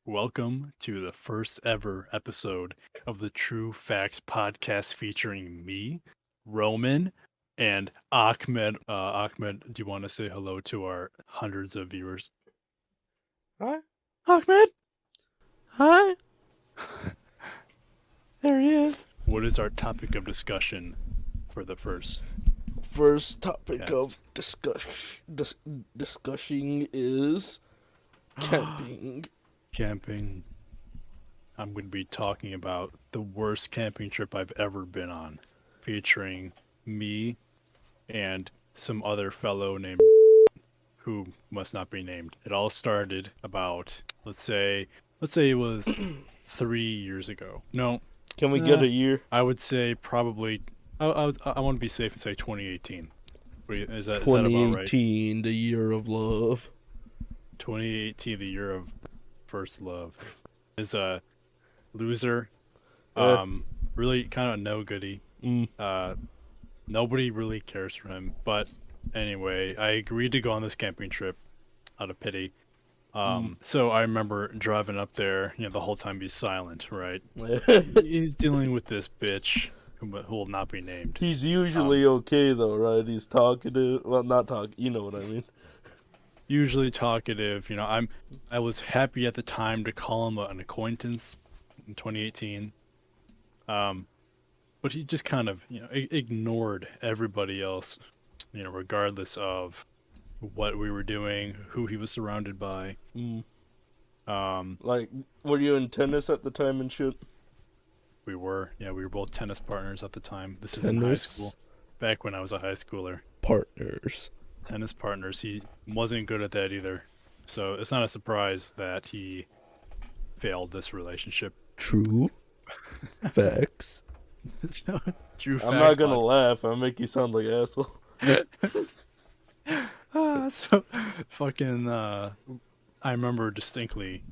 Welcome to the first ever episode of the True Facts podcast featuring me, Roman, and Ahmed. Ahmed, do you want to say hello to our hundreds of viewers? Hi. Ahmed! Hi. There he is. What is our topic of discussion for the first? First topic Yes. of discussing is camping. Camping. I'm going to be talking about the worst camping trip I've ever been on, featuring me and some other fellow named who must not be named. It all started about let's say it was 3 years ago. No, Can we get a year? I would say probably I want to be safe and say 2018. Is that about right? 2018, the year of love. 2018, the year of first love. Is a loser. Yeah. Really kind of no goody. Nobody really cares for him. But anyway, I agreed to go on this camping trip out of pity. So I remember driving up there, the whole time he's silent, right? He's dealing with this bitch who will not be named. He's usually okay though, right? He's talkative. Well, not talk. You know what I mean. Usually talkative. I was happy at the time to call him an acquaintance in 2018. But he just kind of, ignored everybody else, regardless of what we were doing, who he was surrounded by. Like, were you in tennis at the time and shit? We were both tennis partners at the time. This is in high school, back when I was a high schooler. Partners. Tennis partners. He wasn't good at that either, so it's not a surprise that he failed this relationship. True facts. So, true facts. I'm not gonna laugh. I'll make you sound like an asshole. So fucking I remember distinctly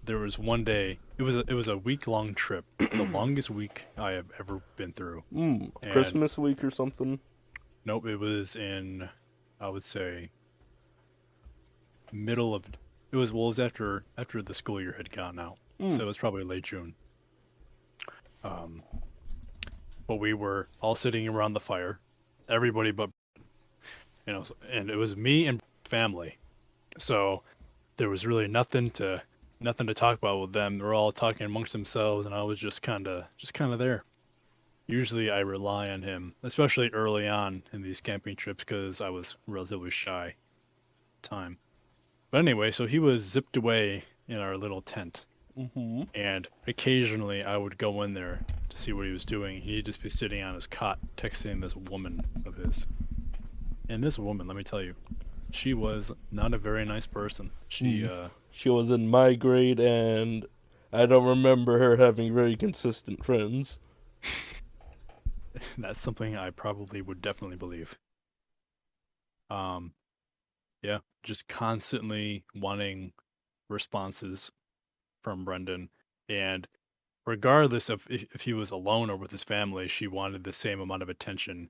there was one day, it was a week-long trip, the longest week I have ever been through. Christmas week or something? Nope, it was in, I would say, it was after the school year had gone out. So it was probably late June. But we were all sitting around the fire, everybody but, and it was me and family. So there was really nothing to talk about with them. They're all talking amongst themselves, and I was just kind of there. Usually I rely on him, especially early on in these camping trips, because I was relatively shy at the time. But anyway, so he was zipped away in our little tent. And occasionally I would go in there to see what he was doing. He'd just be sitting on his cot texting this woman of his. And this woman, let me tell you, she was not a very nice person. She was in my grade, and I don't remember her having very consistent friends. That's something I probably would definitely believe. Yeah, just constantly wanting responses from Brendan, and regardless of if he was alone or with his family, she wanted the same amount of attention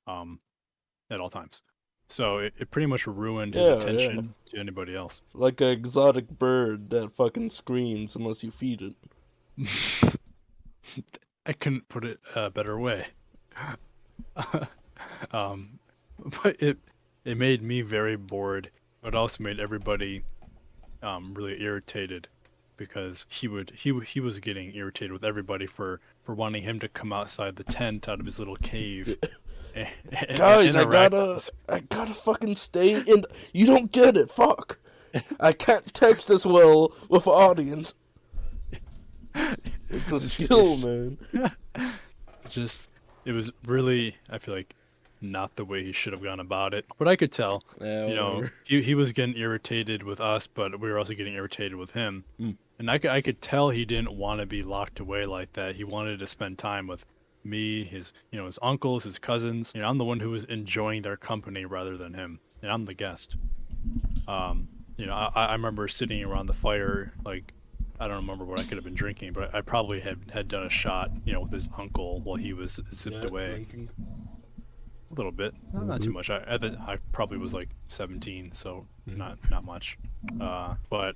at all times. So it pretty much ruined his attention to anybody else. Like an exotic bird that fucking screams unless you feed it. I couldn't put it a better way. But it made me very bored. It also made everybody really irritated, because he was getting irritated with everybody for wanting him to come outside the tent out of his little cave. Guys, I gotta fucking stay in. You don't get it, fuck. I can't text as well with audience. It's a skill, man. It was really, I feel like, not the way he should have gone about it. But I could tell, he was getting irritated with us, but we were also getting irritated with him. And I could tell he didn't want to be locked away like that. He wanted to spend time with me, his uncles, his cousins. I'm the one who was enjoying their company rather than him, and I'm the guest. I remember sitting around the fire, like, I don't remember what I could have been drinking, but I probably had done a shot, with his uncle while he was zipped away. Drinking. A little bit, not too much. I probably was like 17, so not much. But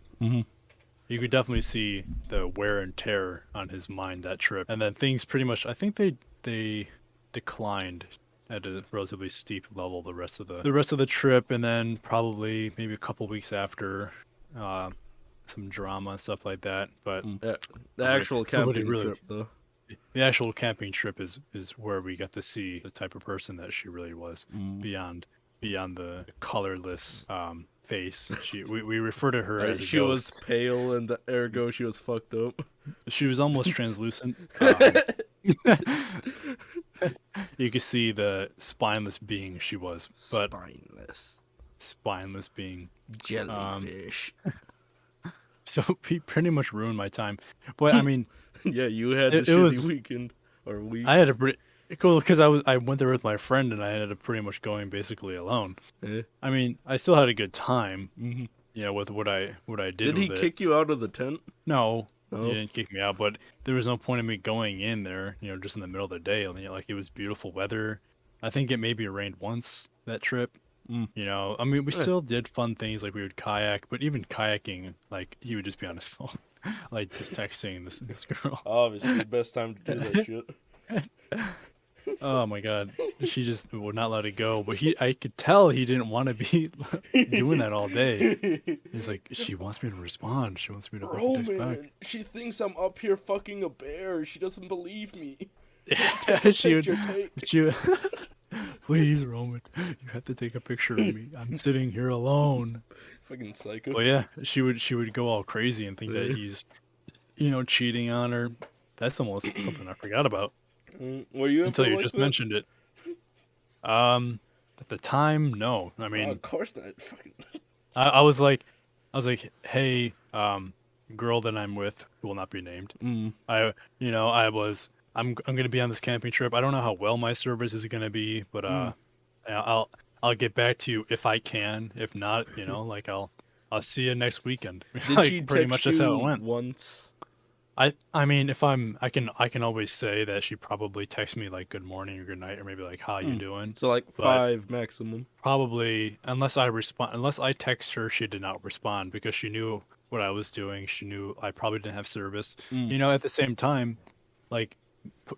you could definitely see the wear and tear on his mind that trip. And then things pretty much, I think they declined at a relatively steep level the rest of the trip, and then probably maybe a couple weeks after, uh, some drama and stuff like that. But Yeah, the nobody, actual nobody camping really. trip, though. The actual camping trip is where we got to see the type of person that she really was, beyond the colorless face. We refer to her as a She was ghost. pale, and ergo she was fucked up. She was almost translucent. You could see the spineless being she was, but spineless being. Jellyfish. So he pretty much ruined my time. But I mean, yeah, you had it the shitty was. weekend or week. I had a pretty cool because I went there with my friend and I ended up pretty much going basically alone. I mean, I still had a good time, with what I did. Did he kick you out of the tent? No, Oh. he didn't kick me out, but there was no point in me going in there, just in the middle of the day. I mean, like it was beautiful weather. I think it maybe rained once that trip. I mean, we still did fun things like we would kayak, but even kayaking, like he would just be on his phone, like just texting this girl. Obviously, best time to do that shit. Oh my god, she just would not let it go. But I could tell he didn't want to be doing that all day. He's like, she wants me to respond. She wants me to text back. She thinks I'm up here fucking a bear. She doesn't believe me. she please, Roman, you have to take a picture of me. I'm sitting here alone. Fucking psycho. Well, yeah, she would go all crazy and think that he's, cheating on her. That's almost something I forgot about. Were you until you just mentioned it? At the time, no. I mean, of course not. I was like, hey, girl that I'm with, who will not be named. I'm gonna be on this camping trip. I don't know how well my service is gonna be, but I'll get back to you if I can. If not, like I'll see you next weekend. Did like, she pretty much that's how it went. Once? I mean, if I can always say that she probably texts me like good morning or good night or maybe like how you doing. So like 5 maximum. Probably unless I text her, she did not respond because she knew what I was doing. She knew I probably didn't have service. At the same time, like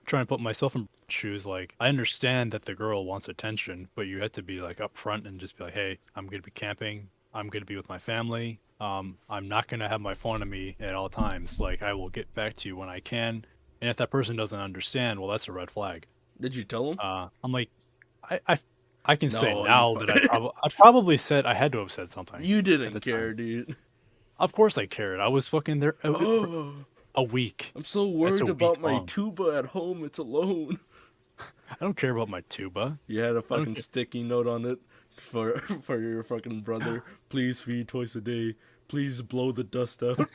trying to put myself in shoes, like I understand that the girl wants attention, but you have to be like upfront and just be like, hey, I'm gonna be camping. I'm gonna be with my family. I'm not gonna have my phone on me at all times. Like I will get back to you when I can. And if that person doesn't understand, well, that's a red flag. Did you tell him? I'm like, I can say now that I probably said I had to have said something. You didn't care, dude. Of course I cared. I was fucking there a week. I'm so worried about my tuba at home. It's alone. I don't care about my tuba. You had a fucking sticky note on it for your fucking brother. Please feed twice a day. Please blow the dust out.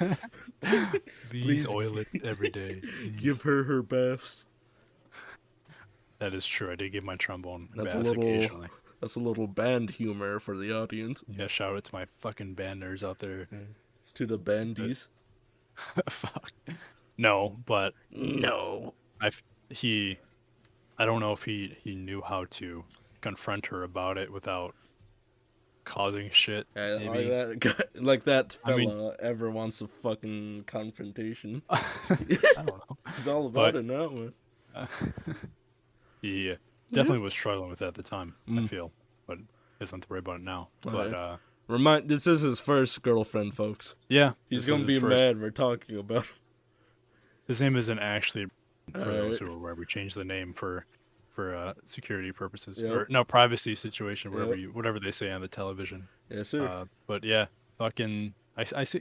Please oil it every day. Please. Give her baths. That is true. I did give my trombone baths occasionally. That's a little band humor for the audience. Yeah, shout out to my fucking band nerds out there. To the bandies. Fuck. No, but no. I don't know if he knew how to confront her about it without causing shit. Yeah, like that fella ever wants a fucking confrontation. I don't know. He's all about it now, man. He definitely was struggling with it at the time, I feel, but doesn't have to worry about it now. But this is his first girlfriend, folks. Yeah, he's gonna be mad we're talking about him. His name isn't actually, for those who are aware, we changed the name for security purposes or no privacy situation, whatever they say on the television. Yes, sir. But yeah, fucking,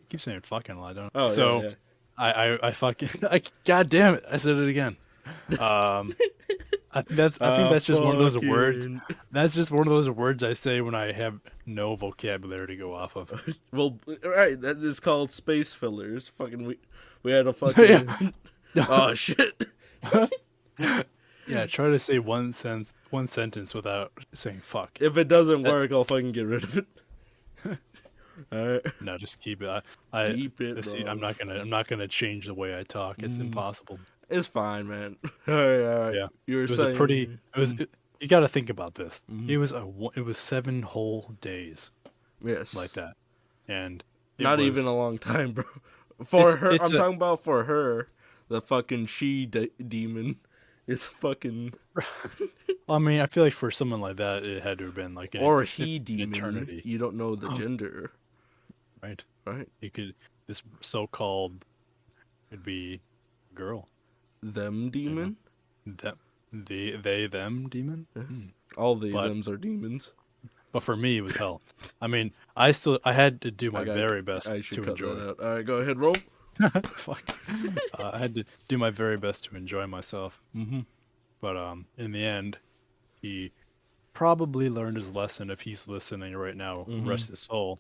keep saying fucking a lot, don't I? Oh, so yeah. I fucking, god damn it, I said it again. I think that's just one of those words. That's just one of those words I say when I have no vocabulary to go off of. Well, right, that is called space fillers. Fucking, we had a fucking. Oh shit. Yeah, try to say one sentence without saying fuck. If it doesn't work, I'll fucking get rid of it. Alright. No, just keep it. Keep it. See, I'm not gonna change the way I talk. It's impossible. It's fine, man. All right. Yeah. You were saying. You got to think about this. It was 7 whole days. Yes. Like that, and not even a long time, bro. For her, I'm talking about for her, the fucking demon is fucking. Well, I mean, I feel like for someone like that, it had to have been like or an demon. eternity. You don't know the gender. Right. Right. You could this so-called could be girl. Them demon. They them demon. All thems are demons. But for me, it was hell. I mean, I had to do my very best to enjoy. That out. All right, go ahead, roll. Fuck. I had to do my very best to enjoy myself. Mm-hmm. But in the end, he probably learned his lesson. If he's listening right now, rest his soul.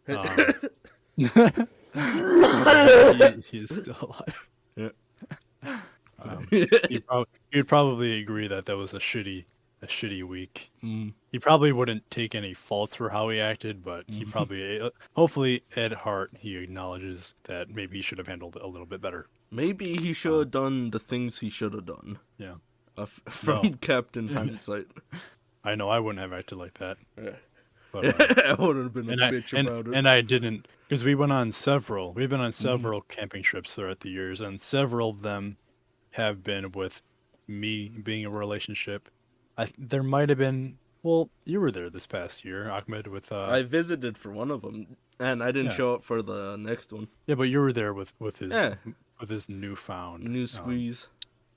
He is still alive. Yeah. He'd probably agree that was a shitty week. He probably wouldn't take any faults for how he acted, but he probably, hopefully, at heart, he acknowledges that maybe he should have handled it a little bit better. Maybe he should have done the things he should have done. Yeah. From Captain Hindsight. I know I wouldn't have acted like that. Yeah. But, I would have been a bitch about it. And I didn't, because we've been on several camping trips throughout the years, and several of them have been with me being in a relationship. There might have been, well, you were there this past year, Ahmed, with... I visited for one of them, and I didn't show up for the next one. Yeah, but you were there with his newfound... New squeeze.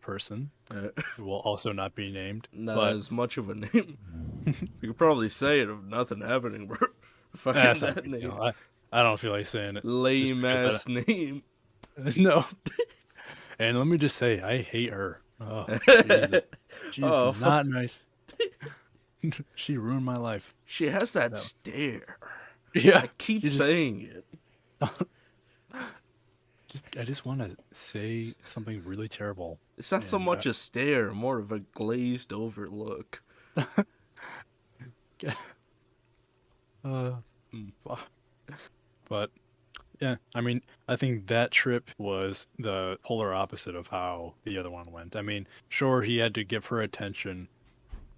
Person, who will also not be named. Not as much of a name. You could probably say it if nothing happening, bro. Fucking that name. You know, I don't feel like saying it. Lame ass name. No. And let me just say, I hate her. Oh, Jesus. She's not nice. She ruined my life. She has that stare. Yeah. I keep saying it. I just want to say something really terrible. It's not so much a stare, more of a glazed over look. But yeah, I mean, I think that trip was the polar opposite of how the other one went. I mean, sure, he had to give her attention,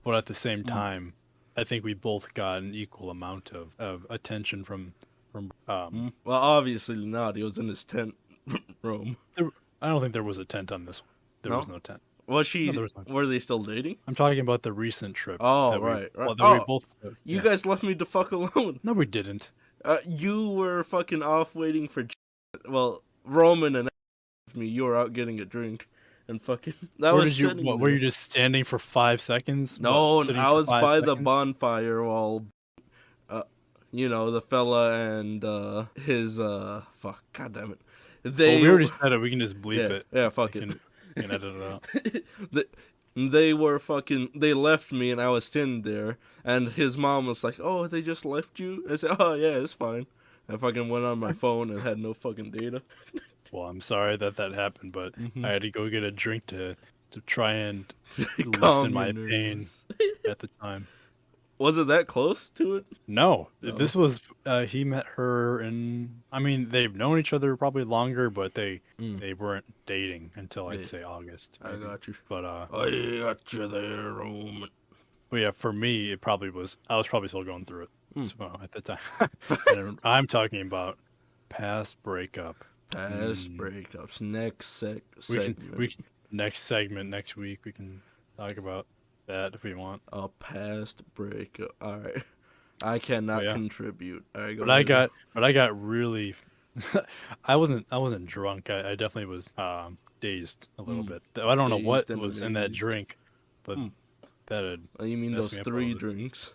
but at the same time, I think we both got an equal amount of attention from. Well, obviously not. He was in his tent room. I don't think there was a tent on this one. There was no tent. Were they still dating? I'm talking about the recent trip. Oh, right. You guys left me the fuck alone. No, we didn't. You were fucking off waiting for... Well, Roman and me, you were out getting a drink. And fucking... Were you just standing for 5 seconds? No, I was by the bonfire while... the fella and his... Fuck, god damn it. We already said it, we can just bleep it. Yeah, fuck it. You can edit it out. They left me and I was sitting there, and his mom was like, "Oh, they just left you?" I said, "Oh, yeah, it's fine." I fucking went on my phone and had no fucking data. Well, I'm sorry that happened, but I had to go get a drink to try and lessen my pain at the time. Was it that close to it? No. This was, he met her I mean, they've known each other probably longer, but they weren't dating until I'd say August. I got you. But, I got you there, Roman. But yeah, for me, I was probably still going through it. So at the time. I'm talking about past breakup. Past breakups. Next segment. Next segment, next week, we can talk about that if we want. A past breakup. All right. I cannot contribute. All right, but I got really I wasn't drunk. I definitely was dazed a little bit. I don't know what was in that drink, but that had you mean those 3 drinks?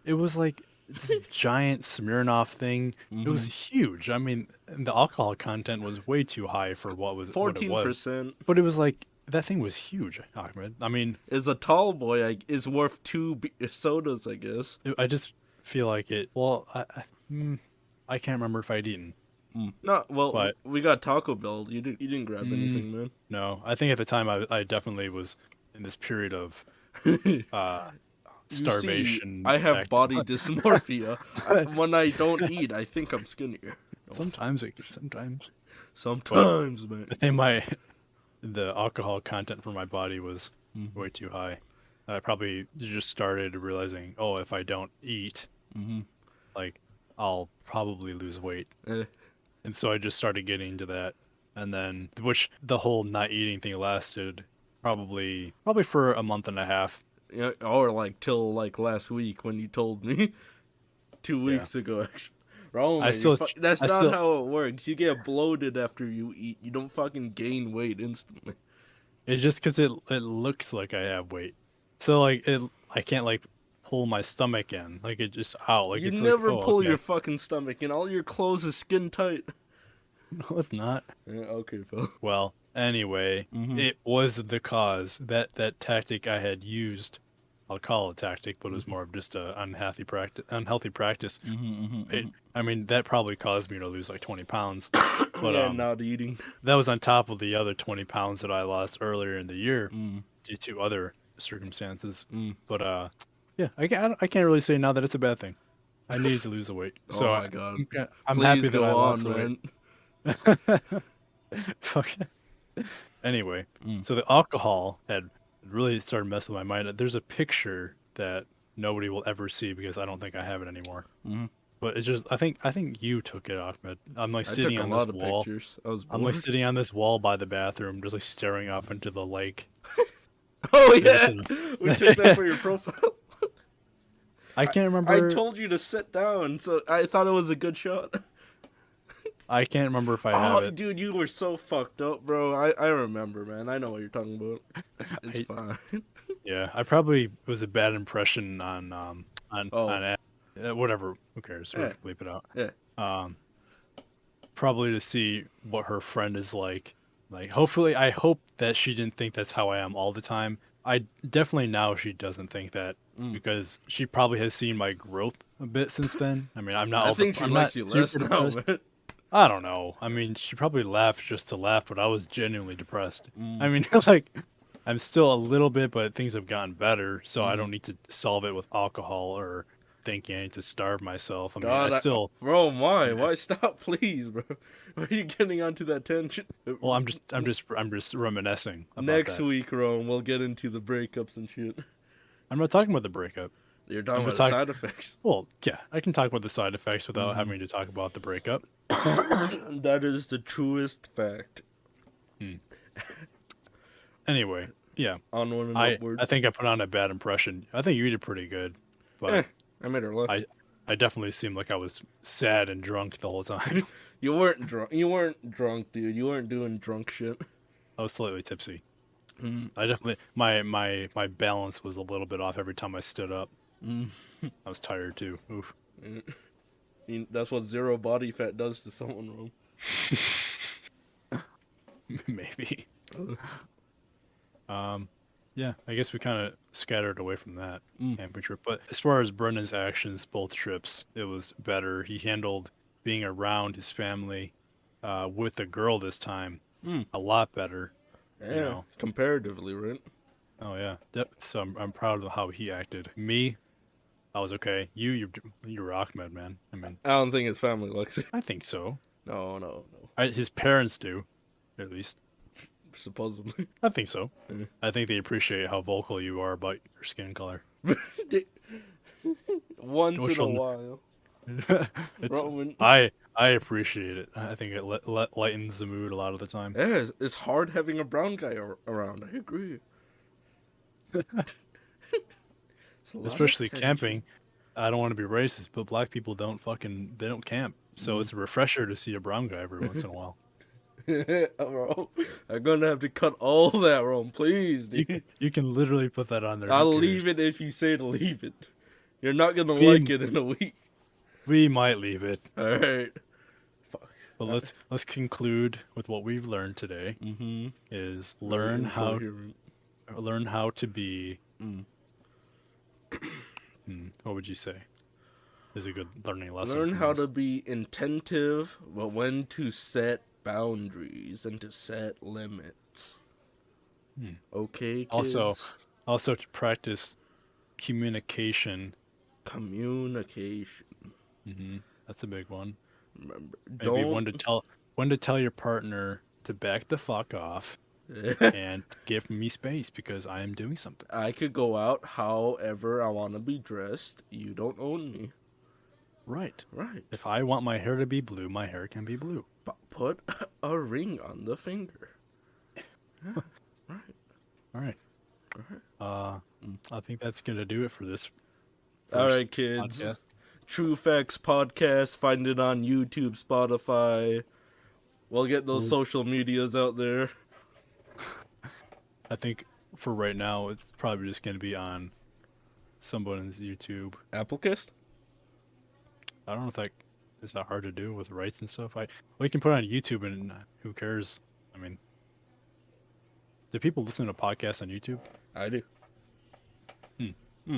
It was like this giant Smirnoff thing. It was huge. I mean, the alcohol content was way too high for what it was. 14%. But it was like that thing was huge, Ahmed. I mean, is a tall boy is worth 2 sodas, I guess. I just feel like it. Well, I can't remember if I'd eaten. No, well, but we got Taco Bell. You didn't grab anything, man. No, I think at the time I definitely was in this period of starvation. See, I have body dysmorphia. When I don't eat, I think I'm skinnier. Sometimes, man. I think the alcohol content for my body was way too high. I probably just started realizing, if I don't eat, like I'll probably lose weight. And so I just started getting into that, and then which the whole not eating thing lasted probably for a month and a half. Yeah, or like till like last week when you told me 2 Yeah, weeks ago. Actually, wrong, I man. still That's I not still how it works. You get bloated after you eat. You don't fucking gain weight instantly. it's just because it looks like I have weight, so like it I can't like pull my stomach in, like it just out, like You it's like, never oh, pull your okay. fucking stomach, and all your clothes is skin tight. No, it's not. Yeah, okay, Phil. Well, anyway, Mhm. it was the cause that tactic I had used. I'll call it tactic, but it was Mhm. more of just a unhealthy practice. It, Mhm. I mean, that probably caused me to lose like 20 pounds, Mhm. but Yeah, not eating. that was on top of the other 20 pounds that I lost earlier in the year Mm. due to other circumstances. Mm. But yeah, I can't really say now that it's a bad thing. I needed to lose the weight, Oh so my god. I'm happy Please that I go lost on, the weight. man. Fuck. Anyway, Mm. so the alcohol had really started messing with my mind. There's a picture that nobody will ever see because I don't think I have it anymore. Mhm. But it's just I think you took it, Ahmed. I'm like I sitting took a on this lot of wall. pictures. I was I'm like bored. sitting on this wall by the bathroom, just like staring off into the lake. Oh And just yeah, we took that for your profile. I I can't I remember. told you to sit down, so I thought it was a good shot. I can't remember if I have Oh, it. dude, you were so fucked up, bro. I remember, man. I know what you're talking about. It's I fine. Yeah, I probably was a bad impression Oh, whatever. Who cares? We'll yeah, bleep it out. yeah. Um, Probably to see what her friend is like. Like, hopefully, I hope that she didn't think that's how I am all the time. I definitely now she doesn't think that Mm. because she probably has seen my growth a bit since then. I mean, I think she I'm not likes you less super now, depressed. man. I don't know. I mean, she probably laughed just to laugh, but I was genuinely depressed. Mm. I mean, like, I'm still a little bit, but things have gotten better, so I Mm. don't need to solve it with alcohol or thinking I need to starve myself. I mean, I God, still, bro, why stop, please, bro? Why are you getting onto that tension? well, I'm just reminiscing about Next that. week, Rome, we'll get into the breakups and shit. I'm not talking about the breakup. You're I'm talking just about the talking. side effects. Well, yeah, I can talk about the side effects without Hmm. having to talk about the breakup. That is the truest fact. Hmm. Anyway, yeah, Onward and I upward. I think I put on a bad impression. I think you did pretty good, Eh, but I made her laugh. I I definitely seemed like I was sad and drunk the whole time. You weren't drunk. You weren't drunk, dude. You weren't doing drunk shit. I was slightly tipsy. Mm. I definitely my balance was a little bit off every time I stood up. Mm. I was tired too. Oof. That's what zero body fat does to someone, Rome. Maybe. Um, yeah, I guess we kind of scattered away from that Mm. camping trip. But as far as Brendan's actions, both trips, it was better. He handled being around his family, with a girl this time, Mm. a lot better. You Yeah, know. comparatively, right? Oh yeah. So I'm proud of how he acted. Me, I was okay. You were Ahmed, man. I mean, I don't think his family likes it. I think so. No. His parents do, at least. Supposedly. I think so. Yeah. I think they appreciate how vocal you are about your skin color. Once Which in a will, while. it's Roman. I appreciate it. I think it lightens the mood a lot of the time. Yeah, it's hard having a brown guy around. I agree. It's a lot of Especially tension. camping. I don't want to be racist, but black people they don't camp. So Mm. it's a refresher to see a brown guy every once in a while. Bro, I'm gonna have to cut all that, Rome. Please, dude. You can literally put that on there. Who I'll cares? leave it if you say to leave it. You're not gonna like We it in a week. we might leave it, Alright. Fuck. but let's conclude with what we've learned today Mm-hmm. is Very incoherent. learn how to be. Mm. What would you say is a good learning lesson Learn from how this? to be attentive, but when to set boundaries and to set limits. Hmm. Okay, Also, kids? also to practice communication. Communication. That's a big one. Remember, Maybe don't. when to tell your partner to back the fuck off and give me space because I am doing something. I could go out however I want to be dressed. You don't own me. Right. Right. If I want my hair to be blue, my hair can be blue. Put a ring on the finger. Yeah. Right. All right. Right. I think that's gonna do it for this All first right, kids. podcast. True Facts Podcast. Find it on YouTube, Spotify. We'll get those social medias out there. I think for right now, it's probably just gonna be on someone's YouTube. Applecast? I don't know if that is that hard to do with rights and stuff. We can put it on YouTube, and who cares? I mean, do people listen to podcasts on YouTube? I do. Hmm.